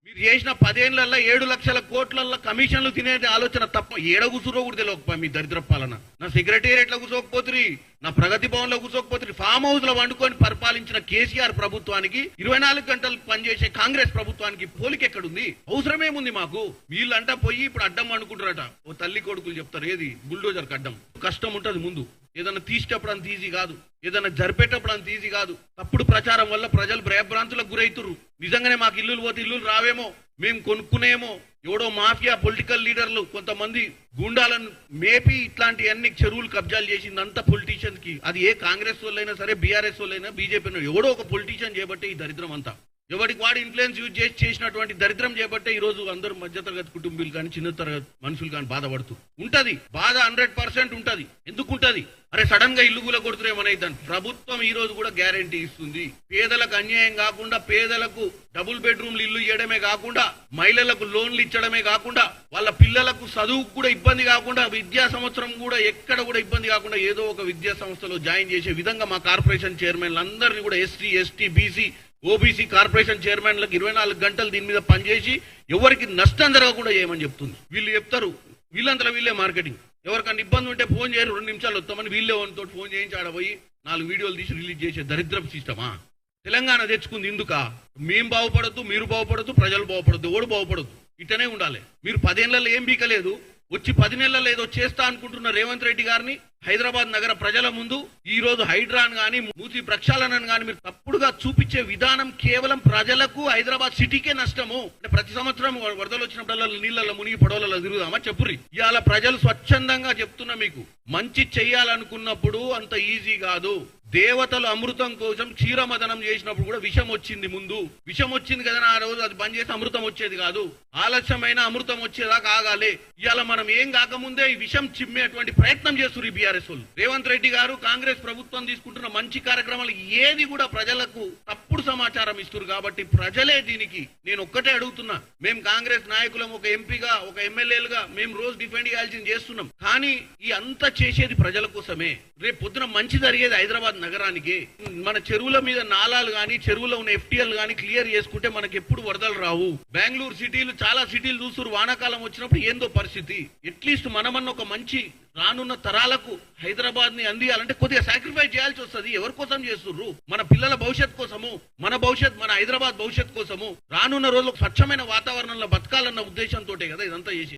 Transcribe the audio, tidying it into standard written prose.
మీరు చేసిన 10 ఏళ్లలో 7 లక్షల కోట్ల కమిషన్లు తినే ఆలోచన తప్ప ఏడ కూర్చురో కూడా తెలియక మీ దరిద్ర పాలన. నా సెక్రటేరియట్ లో కూర్చోకపోతురి, నా ప్రగతి భవన్ లో కూర్చోకపోతురి, ఫామ్ హౌస్ లో వండుకొని పరిపాలించిన కేసీఆర్ ప్రభుత్వానికి 24 గంటలు పనిచేసే కాంగ్రెస్ ప్రభుత్వానికి పోలిక ఎక్కడుంది? అవసరమేముంది మాకు? వీళ్ళంటా పోయి ఇప్పుడు అడ్డం అనుకుంటారట. ఓ తల్లి కొడుకులు చెప్తారు, ఏది బుల్డోజర్ అడ్డం. కష్టం ఉంటది ముందు, ఏదైనా తీసేటప్పుడు అంత ఈజీ కాదు, ఏదైనా జరిపేటప్పుడు అంత ఈజీ కాదు. తప్పుడు ప్రచారం వల్ల ప్రజలు భయభ్రాంతులకు గురైతురు. నిజంగానే మాకు ఇల్లులు పోతే ఇల్లులు రావేమో, మేము కొనుక్కునేమో, ఎవడో మాఫియా పొలిటికల్ లీడర్లు కొంతమంది గూండాలను మేపి ఇట్లాంటి అన్ని చెరువులు కబ్జాలు చేసిందంతా పొలిటీషియన్స్ కి. అది ఏ కాంగ్రెస్ వాళ్ళైనా సరే, బీఆర్ఎస్ వాళ్ళైనా, బీజేపీ ఎవడో ఒక పొలిటీషియన్ చేయబట్టే ఈ దరిద్రం అంతా. ఎవరికి వాడు ఇన్ఫ్లుయెన్స్ యూజ్ చేసినటువంటి దరిద్రం చేయబట్టే ఈ రోజు అందరూ మధ్యతరగతి కుటుంబీలు కానీ చిన్న తరగతి మనుషులు కానీ బాధపడుతూ ఉంటది. బాధ 100% ఉంటది. ఎందుకు ఉంటది? అరే సడన్ గా ఇల్లు కూడా కొడుతురేమనేది. ప్రభుత్వం ఈ రోజు కూడా గ్యారంటీ ఇస్తుంది. పేదలకు అన్యాయం కాకుండా, పేదలకు డబుల్ బెడ్రూమ్లు ఇల్లు ఇవ్వడమే కాకుండా, మహిళలకు లోన్లు ఇచ్చడమే కాకుండా, వాళ్ళ పిల్లలకు చదువుకు కూడా ఇబ్బంది కాకుండా, విద్యా సంవత్సరం కూడా ఎక్కడ కూడా ఇబ్బంది కాకుండా ఏదో ఒక విద్యా సంస్థలో జాయిన్ చేసే విధంగా మా కార్పొరేషన్ చైర్మన్లు అందరినీ కూడా ST, ST, BC, OBC corporation చైర్మన్లకు 24 గంటలు దీని మీద పనిచేసి ఎవరికి నష్టం జరగకుండా చేయమని చెప్తుంది. వీళ్ళు చెప్తారు, వీళ్ళంతా వీళ్ళే మార్కెటింగ్. ఎవరికన్నా ఇబ్బంది ఉంటే ఫోన్ చేయరు, 2 నిమిషాలు వస్తామని వీళ్ళే వాళ్ళతో ఫోన్ చేయించి ఆడపోయి 4 వీడియోలు తీసి రిలీజ్ చేసే దరిద్రపు సిస్టమా? తెలంగాణ తెచ్చుకుంది ఇందుక? మేం బాగుపడద్దు, మీరు బాగుపడద్దు, ప్రజలు బాగుపడద్దు, ఓడు బాగుపడద్దు. ఇట్టనే ఉండాలి. మీరు 10 ఏళ్లలో ఏం బీకలేదు, వచ్చి 10 నెలల్లో ఏదో చేస్తా అనుకుంటున్న రేవంత్ రెడ్డి గారిని హైదరాబాద్ నగర ప్రజల ముందు ఈ రోజు హైడ్రాన్ గాని, మూసి ప్రక్షాళనను గాని మీరు తప్పుడుగా చూపించే విధానం కేవలం ప్రజలకు, హైదరాబాద్ సిటీకే నష్టము. అంటే ప్రతి సంవత్సరం వరదలు వచ్చినప్పుడల్లా నీళ్లలో మునిగి పడవలలో తిరుగుదామా? చెప్పుర్రి. ఇవాళ ప్రజలు స్వచ్ఛందంగా చెప్తున్నా, మీకు మంచి చెయ్యాలనుకున్నప్పుడు అంత ఈజీ కాదు. దేవతలు అమృతం కోసం క్షీరమదనం చేసినప్పుడు కూడా విషం వచ్చింది. ముందు విషం వచ్చింది కదా, ఆ రోజు అది బంద్ చేసి అమృతం వచ్చేది కాదు. ఆలస్యమైన అమృతం వచ్చేదాకా ఆగాలి. ఇవాళ మనం ఏం కాకముందే ఈ విషం చిమ్మేటువంటి ప్రయత్నం చేస్తున్నారు ఈ బీఆర్ఎస్ వాళ్ళు. రేవంత్ రెడ్డి గారు, కాంగ్రెస్ ప్రభుత్వం తీసుకుంటున్న మంచి కార్యక్రమాలు ఏది కూడా ప్రజలకు తప్పుడు సమాచారం ఇస్తున్నారు. కాబట్టి ప్రజలే దీనికి. నేను ఒక్కటే అడుగుతున్నా, మేము కాంగ్రెస్ నాయకులం, ఒక ఎంపీగా, ఒక ఎమ్మెల్యేలుగా మేము రోజు డిఫెండ్ చేయాల్సింది చేస్తున్నాం. కానీ ఈ అంతా చేసేది ప్రజల కోసమే. రేపు పొద్దున మంచి జరిగేది హైదరాబాద్ నగరానికి. మన చెరువుల మీద నాలాలు గాని, చెరువులో ఉన్న ఎఫ్టీఎల్ గాని క్లియర్ చేసుకుంటే మనకి ఎప్పుడు వరదలు రావు. బెంగళూరు సిటీలు, చాలా సిటీలు చూస్తున్నారు, వానాకాలం వచ్చినప్పుడు ఏందో పరిస్థితి. అట్లీస్ట్ మనమన్న ఒక మంచి రానున్న తరాలకు హైదరాబాద్ ని అందియాలంటే కొద్దిగా సాక్రిఫైస్ చేయాల్సి వస్తుంది. ఎవరి కోసం చేస్తుర్రు? మన పిల్లల భవిష్యత్ కోసము, మన భవిష్యత్, మన హైదరాబాద్ భవిష్యత్ కోసము, రానున్న రోజులకు స్వచ్ఛమైన వాతావరణంలో బతకాలన్న ఉద్దేశంతో కదా ఇదంతా చేసి